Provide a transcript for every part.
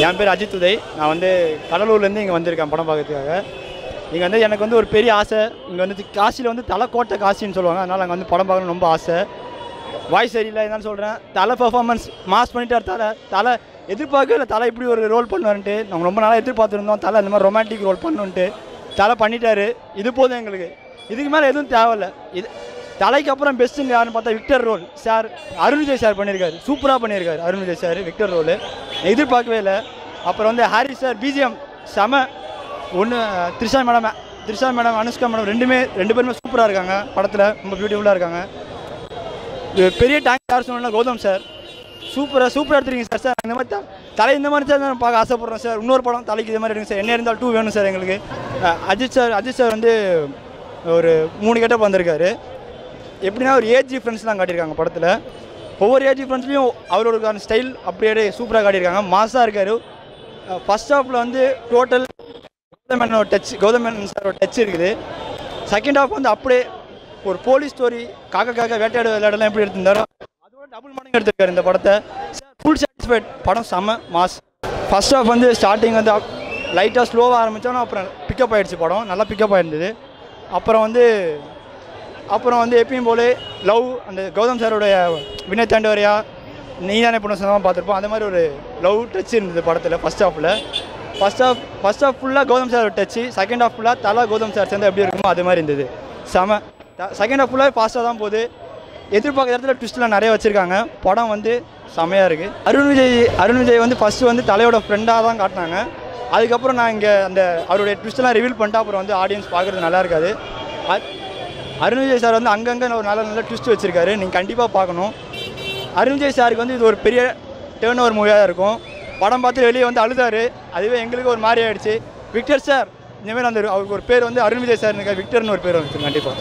என் பேர் அஜித் உதய். நான் வந்து கடலூர்லேருந்து இங்கே வந்திருக்கேன் படம் பார்க்கறதுக்காக. இங்கே வந்து எனக்கு வந்து ஒரு பெரிய ஆசை. இங்கே வந்து காசியில் வந்து தலை கோட்டை காசின்னு சொல்லுவாங்க. அதனால் அங்கே வந்து படம் பார்க்கணும்னு ரொம்ப ஆசை. வாய்ஸ் சரியில்லை என்னன்னு சொல்கிறேன். தலை பர்ஃபார்மன்ஸ் மாஸ் பண்ணிட்டார். தலை எதிர்பார்க்கவே இல்லை தலை இப்படி ஒரு ரோல் பண்ணுவார்ன்ட்டு. நாங்கள் ரொம்ப நாளாக எதிர்பார்த்துருந்தோம் தலை இந்த மாதிரி ரொமான்டிக் ரோல் பண்ணுன்ட்டு. தலை பண்ணிட்டாரு. இது போதும் எங்களுக்கு. இதுக்கு மேலே எதுவும் தேவையில்லை. இது தலைக்கு அப்புறம் பெஸ்ட்டுன்னு யாருன்னு பார்த்தா Victor role sir Arun Vijay sir பண்ணியிருக்காரு. சூப்பராக பண்ணியிருக்காரு Arun Vijay sir Victor role. எதிர்பார்க்கவே இல்லை. அப்புறம் வந்து ஹாரிஸ் சார் பிஜிஎம் செம. ஒன்று த்ரிஷா மேடம் அனுஷ்கா மேடம் ரெண்டு பேருமே சூப்பராக இருக்காங்க படத்தில். ரொம்ப பியூட்டிஃபுல்லாக இருக்காங்க. பெரிய டேங்க் யார் சொன்னா கௌதம் சார் சூப்பராக எடுத்துருக்கீங்க சார். சார் இந்த மாதிரி தலை இந்த மாதிரி சார் நான் பார்க்க ஆசைப்பட்றேன் சார். இன்னொரு படம் தலைக்கு இது மாதிரி எடுங்க சார். என்ன இருந்தாலும் 2 வேணும் சார் எங்களுக்கு. அஜித் சார் வந்து ஒரு 3 கெட்டப் வந்திருக்காரு. எப்படின்னா ஒரு ஏஜ் டிஃப்ரென்ஸ்லாம் காட்டியிருக்காங்க படத்தில். ஒவ்வொரு ஏஜ் டிஃப்ரென்ஸ்லையும் அவரோட ஸ்டைல் அப்படியே சூப்பராக காட்டியிருக்காங்க. மாஸாக இருக்கார். ஃபர்ஸ்ட் ஹாஃபில் வந்து டோட்டல் கௌதம் மேனன் சாரோட டச் இருக்குது. செகண்ட் ஹாஃப் வந்து அப்படியே ஒரு போலீஸ் ஸ்டோரி காக்க வேட்டையாடு விளையாடலாம் எப்படி எடுத்திருந்தாரோ அதோட டபுள் மடங்கு எடுத்திருக்காரு இந்த படத்தை. Full satisfied. படம் செம்ம மாஸ். ஃபர்ஸ்ட் ஹாஃப் வந்து ஸ்டார்டிங் வந்து லைட்டாக ஸ்லோவாக ஆரம்பித்தோன்னா அப்புறம் பிக்கப் ஆகிடுச்சு. படம் நல்லா பிக்கப் ஆகிருந்தது. அப்புறம் வந்து எப்பயும் போல லவ் அந்த கௌதம் சாரோடைய வினய் தாண்டவரையா நீ தானே பொண்ணு சொந்தமாக பார்த்துருப்போம். அந்த மாதிரி ஒரு லவ் டச் இருந்தது படத்தில் ஃபஸ்ட் ஹாஃபில். ஃபஸ்ட் ஹாஃப் ஃபுல்லாக கௌதம் சாரோட டச்சு. செகண்ட் ஹாஃப் ஃபுல்லாக தலா கௌதம் சார் சேர்ந்து எப்படி இருக்குமோ அது மாதிரி இருந்தது. செம. செகண்ட் ஹாஃப் ஃபுல்லாக ஃபாஸ்ட்டாக தான் போகுது. எதிர்பார்க்குற இடத்துல ட்விஸ்ட்லாம் நிறைய வச்சுருக்காங்க. படம் வந்து செமையாக இருக்குது. அருண் விஜய் வந்து ஃபஸ்ட்டு வந்து தலையோட ஃப்ரெண்டாக தான் காட்டினாங்க. அதுக்கப்புறம் நான் இங்கே அந்த அவருடைய ட்விஸ்ட்லாம் ரிவீல் பண்ணிட்டு அப்புறம் வந்து ஆடியன்ஸ் பார்க்குறது நல்லா இருக்காது. அருண் விஜய் சார் வந்து அங்கங்கே ஒரு நல்ல ட்விஸ்ட் வச்சுருக்காரு. நீங்கள் கண்டிப்பாக பார்க்கணும். அருண் விஜய் சாருக்கு வந்து இது ஒரு பெரிய டேர்ன் ஓவர் மூவியாக இருக்கும். படம் பார்த்து வெளியே வந்து அழுதாரு. அதுவே எங்களுக்கு ஒரு மாதிரி ஆகிடுச்சு. விக்டர் சார் இந்தமாதிரி அந்த அவருக்கு ஒரு பேர் வந்து அருண் விஜய் சார் இருக்கார். விக்டர்னு ஒரு பேர் வந்துச்சு. கண்டிப்பாக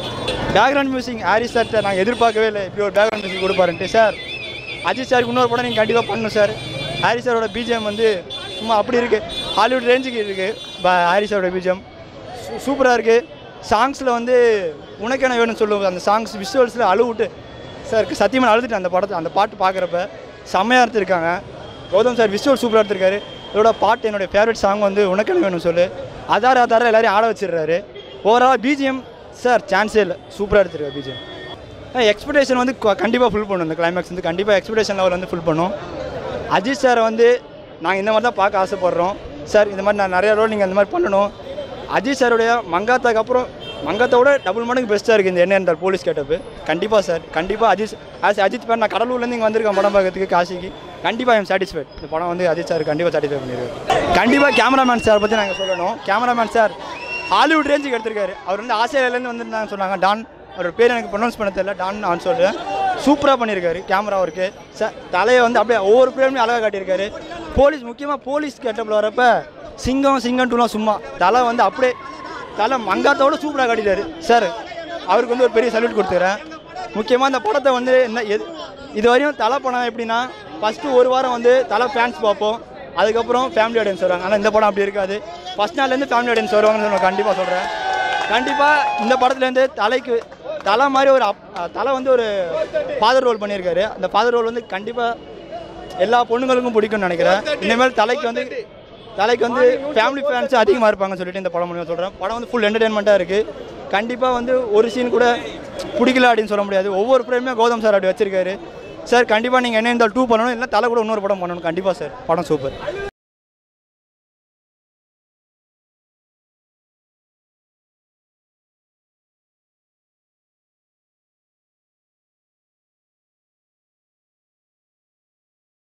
பேக்ரவுண்ட் மியூசிக் ஹாரிஸ் சார்கிட்ட நாங்கள் எதிர்பார்க்கவே இல்லை இப்படி ஒரு பேக்ரவுண்ட் மியூசிக் கொடுப்பாருன்ட்டு. சார் அஜித் சாருக்கு இன்னொரு படம் நீங்கள் கண்டிப்பாக பண்ணணும் சார். ஹாரிஸ் சாரோட பிஜிஎம் வந்து சும்மா அப்படி இருக்குது. ஹாலிவுட் ரேஞ்சுக்கு இருக்குது ஹாரிஸ் சாரோட பிஜிஎம். சூப்பராக இருக்குது. சாங்ஸில் வந்து உனக்கென வேணும்னு சொல்லுவோம். அந்த சாங்ஸ் விஷுவல்ஸில் அழுவிட்டு சார் சத்தியமாக அழுதுட்டு அந்த பாட்டு பார்க்குறப்ப செம்மையாக எடுத்துருக்காங்க. கௌதம் சார் விஷுவல் சூப்பராக எடுத்திருக்காரு. இதோட பாட்டு என்னுடைய ஃபேவரட் சாங் வந்து உனக்கென வேணும் சொல்லு. அதார எல்லாரையும் ஆட வச்சிடுறாரு. ஓவரால் பிஜிஎம் சார் சான்ஸே இல்லை. சூப்பராக எடுத்துருக்காரு பிஜிஎம். எக்ஸ்பெக்டேஷன் வந்து கண்டிப்பாக ஃபுல் பண்ணும். இந்த கிளைமேக்ஸ் வந்து கண்டிப்பாக எக்ஸ்பெக்டேஷன் லெவல் வந்து ஃபுல் பண்ணும். அஜித் சாரை வந்து நாங்கள் இந்த மாதிரி தான் பார்க்க ஆசைப்பட்றோம் சார். இந்த மாதிரி நான் நிறையா ரோல் நீங்கள் அந்த மாதிரி பண்ணணும். அஜித் சாருடைய மங்காத்தாக்கு அப்புறம் மங்காத்தோட டபுள் மடங்கு பெஸ்ட்டாக இருக்குது இந்த என்ன இருந்தால் போலீஸ் கேட்டப்பு. கண்டிப்பாக சார் கண்டிப்பாக அஜித் பேர் நான் கடலூர்லேருந்து இங்கே வந்திருக்கேன் படம் பார்க்கறதுக்கு காசிக்கு. கண்டிப்பாக ஐம் சாட்டிஸ்ஃபைட். இந்த படம் வந்து அஜித் சார் கண்டிப்பாக சாட்டிஸ்ஃபை பண்ணியிருக்காரு. கண்டிப்பாக கேமராமேன் சார் பற்றி நாங்கள் சொல்லணும். கேமராமேன் சார் ஹாலிவுட் ரேஞ்சுக்கு எடுத்திருக்காரு. அவர் வந்து ஆஸ்திரேலியாவிலேருந்து வந்துருந்தாங்க சொன்னாங்க. டான் அவரோட பேர் எனக்கு ப்ரொனவுன்ஸ் பண்ண தெரியல. டான் நான் சொல்லுவேன். சூப்பராக பண்ணியிருக்காரு. கேமரா ஒர்க்கு சார் தலையை வந்து அப்படியே ஒவ்வொரு ஃப்ரேம்லையும் அழகாக காட்டியிருக்காரு. முக்கியமாக போலீஸ் கேட்டப்பில் வரப்ப சிங்கம் 2லாம் சும்மா தலை வந்து அப்படியே தலை மங்காத்தோட சூப்பராக காட்டிட்டாரு சார். அவருக்கு வந்து ஒரு பெரிய சல்யூட் கொடுத்துக்கிறேன். முக்கியமாக இந்த படத்தை வந்து இது வரையும் தலை படம் எப்படின்னா ஃபஸ்ட்டு ஒரு வாரம் வந்து தலை ஃபேன்ஸ் பார்ப்போம். அதுக்கப்புறம் ஃபேமிலி ஆடியன்ஸ் வருவாங்க. ஆனால் இந்த படம் அப்படி இருக்காது. ஃபஸ்ட் நாள்லேருந்து ஃபேமிலி ஆடியன்ஸ் வருவாங்கன்னு நான் கண்டிப்பாக சொல்கிறேன். கண்டிப்பாக இந்த படத்துலேருந்து தலை மாதிரி ஒரு தலை வந்து ஒரு ஃபாதர் ரோல் பண்ணியிருக்காரு. அந்த ஃபாதர் ரோல் வந்து கண்டிப்பாக எல்லா பொண்ணுங்களுக்கும் பிடிக்கும்னு நினைக்கிறேன். இனிமேல் தலைக்கு வந்து ஃபேமிலி ஃபேன்ஸ் அதிகமாக இருப்பாங்கன்னு சொல்லிட்டு இந்த படம் மூலியமாக சொல்கிறேன். படம் வந்து ஃபுல் என்டர்டெயின்மெண்ட்டாக இருக்குது. கண்டிப்பாக வந்து ஒரு சீன் கூட பிடிக்கல அப்படின்னு சொல்ல முடியாது. ஒவ்வொரு ஃப்ரேமே கௌதம் சார் அப்படி வச்சிருக்காரு சார். கண்டிப்பாக நீங்கள் என்ன இருந்தால் 2 பண்ணணும். இல்லை தலை கூட இன்னொரு படம் பண்ணணும். கண்டிப்பாக சார் படம் சூப்பர்.